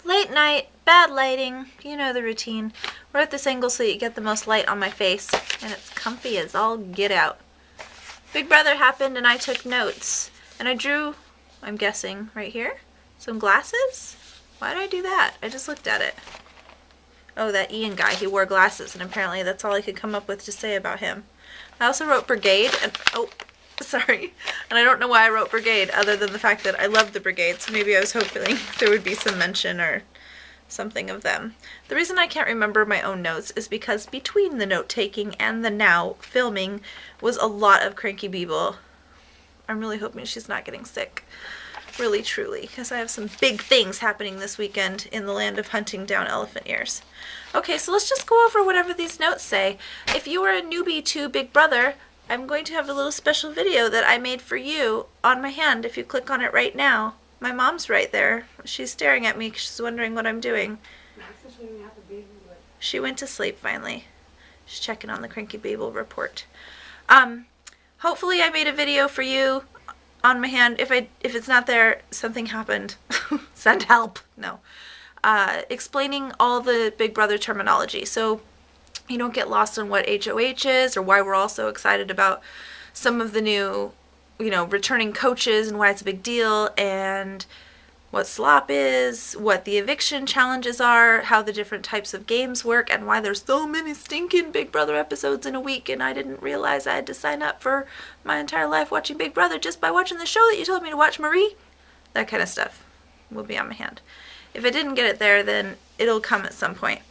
Late night, bad lighting, you know the routine. We're at this angle so you get the most light on my face, and it's comfy as all get out. Big Brother happened and I took notes, and I drew, I'm guessing, right here, some glasses? Why did I do that? I just looked at it. Oh, that Ian guy, he wore glasses, and apparently that's all I could come up with to say about him. I also wrote Brigade, and, oh, sorry, and I don't know why I wrote Brigade other than the fact that I love the Brigade, so maybe I was hoping there would be some mention or something of them. The reason I can't remember my own notes is because between the note-taking and the now filming was a lot of Cranky Beeble. I'm really hoping she's not getting sick. Really, truly, because I have some big things happening this weekend in the land of hunting down elephant ears. Okay, so let's just go over whatever these notes say. If you are a newbie to Big Brother, I'm going to have a little special video that I made for you on my hand if you click on it right now. My mom's right there. She's staring at me because she's wondering what I'm doing. She went to sleep finally. She's checking on the Cranky Beeble report. Hopefully I made a video for you on my hand. If it's not there, something happened. Send help. No. Explaining all the Big Brother terminology, so you don't get lost on what HOH is or why we're all so excited about some of the new, returning coaches and why it's a big deal, and what slop is, what the eviction challenges are, how the different types of games work, and why there's so many stinking Big Brother episodes in a week, and I didn't realize I had to sign up for my entire life watching Big Brother just by watching the show that you told me to watch, Marie. That kind of stuff will be on my hand. If I didn't get it there, then it'll come at some point.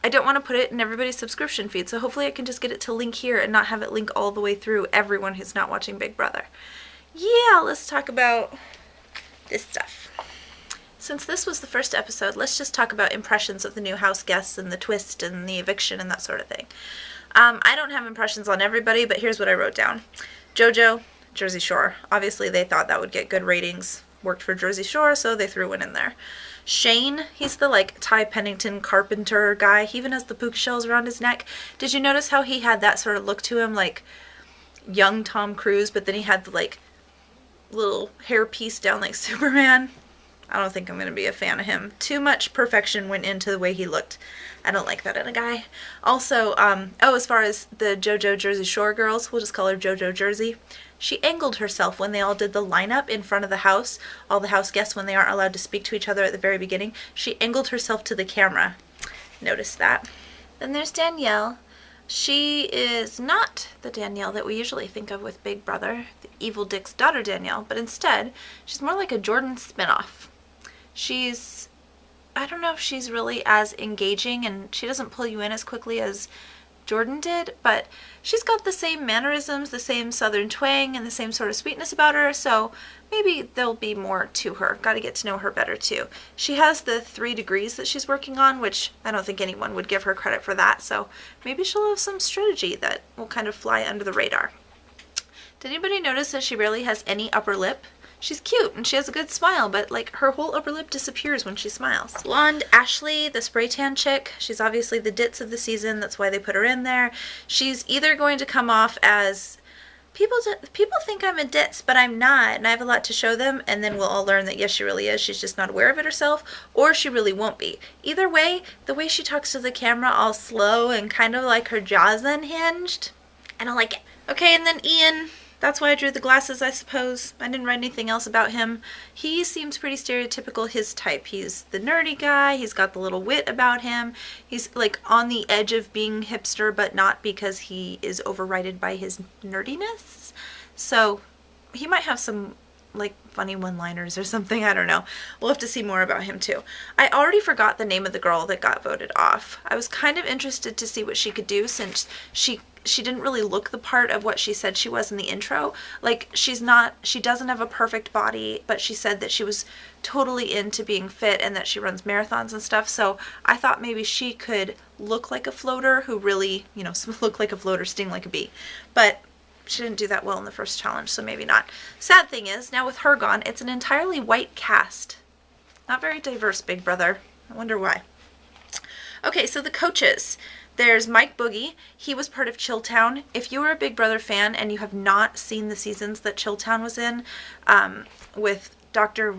I don't want to put it in everybody's subscription feed, so hopefully I can just get it to link here and not have it link all the way through everyone who's not watching Big Brother. Yeah, let's talk about this stuff. Since this was the first episode, let's just talk about impressions of the new house guests and the twist and the eviction and that sort of thing. I don't have impressions on everybody, but here's what I wrote down. Jojo, Jersey Shore. Obviously they thought that would get good ratings. Worked for Jersey Shore, so they threw one in there. Shane, he's the Ty Pennington carpenter guy. He even has the puka shells around his neck. Did you notice how he had that sort of look to him, like young Tom Cruise, but then he had the little hair piece down like Superman? I don't think I'm going to be a fan of him. Too much perfection went into the way he looked. I don't like that in a guy. Also, as far as the Jojo Jersey Shore girls, we'll just call her Jojo Jersey. She angled herself when they all did the lineup in front of the house. All the house guests, when they aren't allowed to speak to each other at the very beginning, she angled herself to the camera. Notice that. Then there's Danielle. She is not the Danielle that we usually think of with Big Brother, the evil Dick's daughter Danielle, but instead, she's more like a Jordan spinoff. I don't know if she's really as engaging, and she doesn't pull you in as quickly as Jordan did, but she's got the same mannerisms, the same southern twang, and the same sort of sweetness about her, so maybe there'll be more to her. Got to get to know her better too. She has the 3 degrees that she's working on, which I don't think anyone would give her credit for that, so maybe she'll have some strategy that will kind of fly under the radar. Did anybody notice that she rarely has any upper lip? She's cute and she has a good smile, but her whole upper lip disappears when she smiles. Blonde Ashley, the spray tan chick, she's obviously the ditz of the season. That's why they put her in there. She's either going to come off as people think I'm a ditz, but I'm not, and I have a lot to show them, and then we'll all learn that yes, she really is. She's just not aware of it herself, or she really won't be. Either way, the way she talks to the camera, all slow and kind of like her jaw's unhinged, I don't like it. Okay, and then Ian. That's why I drew the glasses, I suppose. I didn't write anything else about him. He seems pretty stereotypical, his type. He's the nerdy guy. He's got the little wit about him. He's on the edge of being hipster, but not because he is overridden by his nerdiness. So he might have some funny one-liners or something. I don't know. We'll have to see more about him too. I already forgot the name of the girl that got voted off. I was kind of interested to see what she could do, since she didn't really look the part of what she said she was in the intro. She doesn't have a perfect body, but she said that she was totally into being fit and that she runs marathons and stuff. So I thought maybe she could look like a floater who really, look like a floater, sting like a bee. But she didn't do that well in the first challenge, so maybe not. Sad thing is, now with her gone, it's an entirely white cast. Not very diverse, Big Brother. I wonder why. Okay, so the coaches. There's Mike Boogie. He was part of Chilltown. If you are a Big Brother fan and you have not seen the seasons that Chilltown was in, with Dr.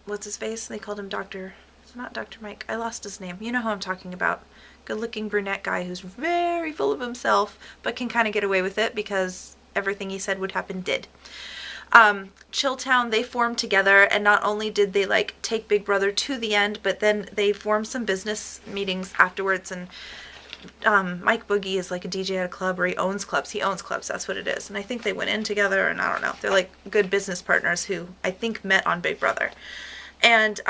what's his face? They called him Dr. It's not Dr. Mike. I lost his name. You know who I'm talking about. Good-looking brunette guy who's very full of himself, but can kind of get away with it because everything he said would happen did. Chilltown, they formed together, and not only did they like take Big Brother to the end, but then they formed some business meetings afterwards, and Mike Boogie is like a DJ at a club, or he owns clubs. He owns clubs, that's what it is. And I think they went in together, and I don't know. They're like good business partners who I think met on Big Brother. And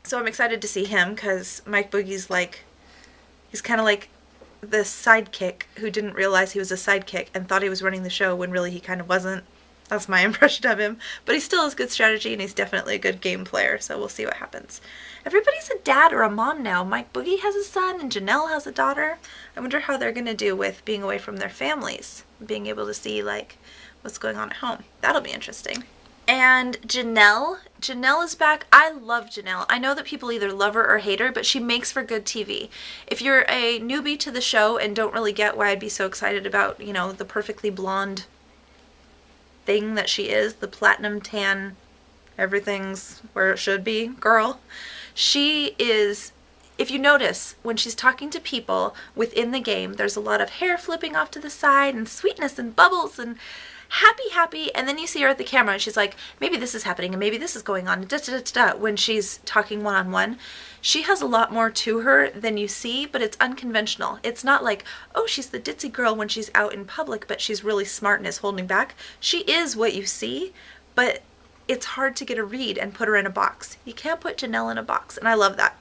so I'm excited to see him because Mike Boogie's like, he's kind of like the sidekick who didn't realize he was a sidekick and thought he was running the show when really he kind of wasn't. That's my impression of him. But he still has good strategy, and he's definitely a good game player, so we'll see what happens. Everybody's a dad or a mom now. Mike Boogie has a son, and Janelle has a daughter. I wonder how they're going to do with being away from their families, being able to see, like, what's going on at home. That'll be interesting. And Janelle is back. I love Janelle. I know that people either love her or hate her, but she makes for good TV. If you're a newbie to the show and don't really get why I'd be so excited about, you know, the perfectly blonde thing that she is, the platinum tan, everything's where it should be girl. She is, if you notice, when she's talking to people within the game, there's a lot of hair flipping off to the side and sweetness and bubbles and happy, and then you see her at the camera and she's like, maybe this is happening and maybe this is going on, when she's talking one-on-one. She has a lot more to her than you see, but it's unconventional. It's not like, oh, she's the ditzy girl when she's out in public, but she's really smart and is holding back. She is what you see, but it's hard to get a read and put her in a box. You can't put Janelle in a box, and I love that.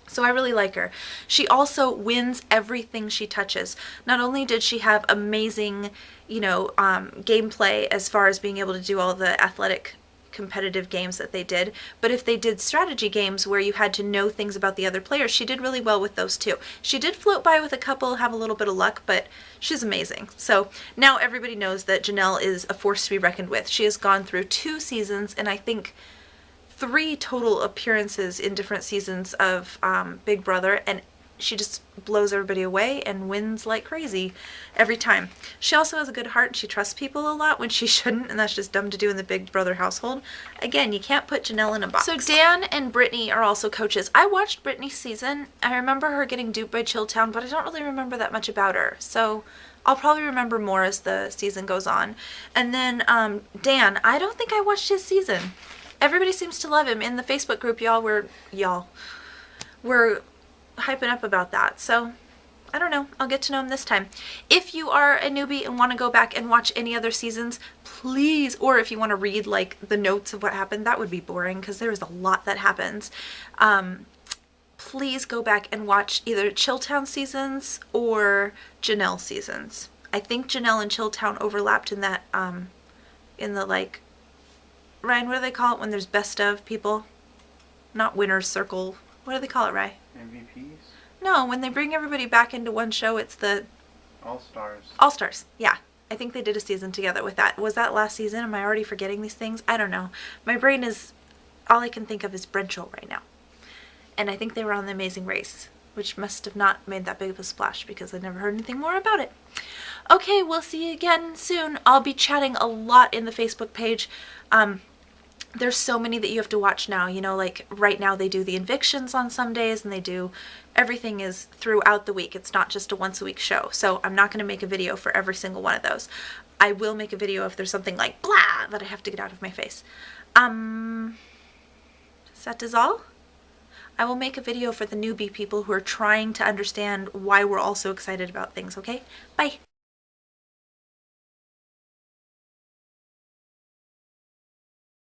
So I really like her. She also wins everything she touches. Not only did she have amazing, you know, gameplay as far as being able to do all the athletic competitive games that they did, but if they did strategy games where you had to know things about the other players, she did really well with those too. She did float by with a couple, have a little bit of luck, but she's amazing. So now everybody knows that Janelle is a force to be reckoned with. She has gone through 2 seasons and I think 3 total appearances in different seasons of Big Brother, and she just blows everybody away and wins like crazy every time. She also has a good heart. She trusts people a lot when she shouldn't, and that's just dumb to do in the Big Brother household. Again, you can't put Janelle in a box. So Dan and Brittany are also coaches. I watched Brittany's season. I remember her getting duped by Chilltown, but I don't really remember that much about her. So I'll probably remember more as the season goes on. And then Dan, I don't think I watched his season. Everybody seems to love him. In the Facebook group, y'all were hyping up about that. So I don't know. I'll get to know him this time. If you are a newbie and want to go back and watch any other seasons, please, or if you want to read like the notes of what happened, that would be boring because there is a lot that happens. Please go back and watch either Chilltown seasons or Janelle seasons. I think Janelle and Chilltown overlapped in that, in the like, Ryan, what do they call it when there's best of people? Not winner's circle. What do they call it, Ryan? MVPs? No, when they bring everybody back into one show, it's the... All-Stars. All-Stars, yeah. I think they did a season together with that. Was that last season? Am I already forgetting these things? I don't know. My brain is... All I can think of is Brentchel right now. And I think they were on The Amazing Race, which must have not made that big of a splash because I never heard anything more about it. Okay, we'll see you again soon. I'll be chatting a lot in the Facebook page. There's so many that you have to watch now. You know, like right now they do the evictions on some days and they do, everything is throughout the week. It's not just a once a week show. So I'm not going to make a video for every single one of those. I will make a video if there's something like blah that I have to get out of my face. That is all. I will make a video for the newbie people who are trying to understand why we're all so excited about things, okay? Bye.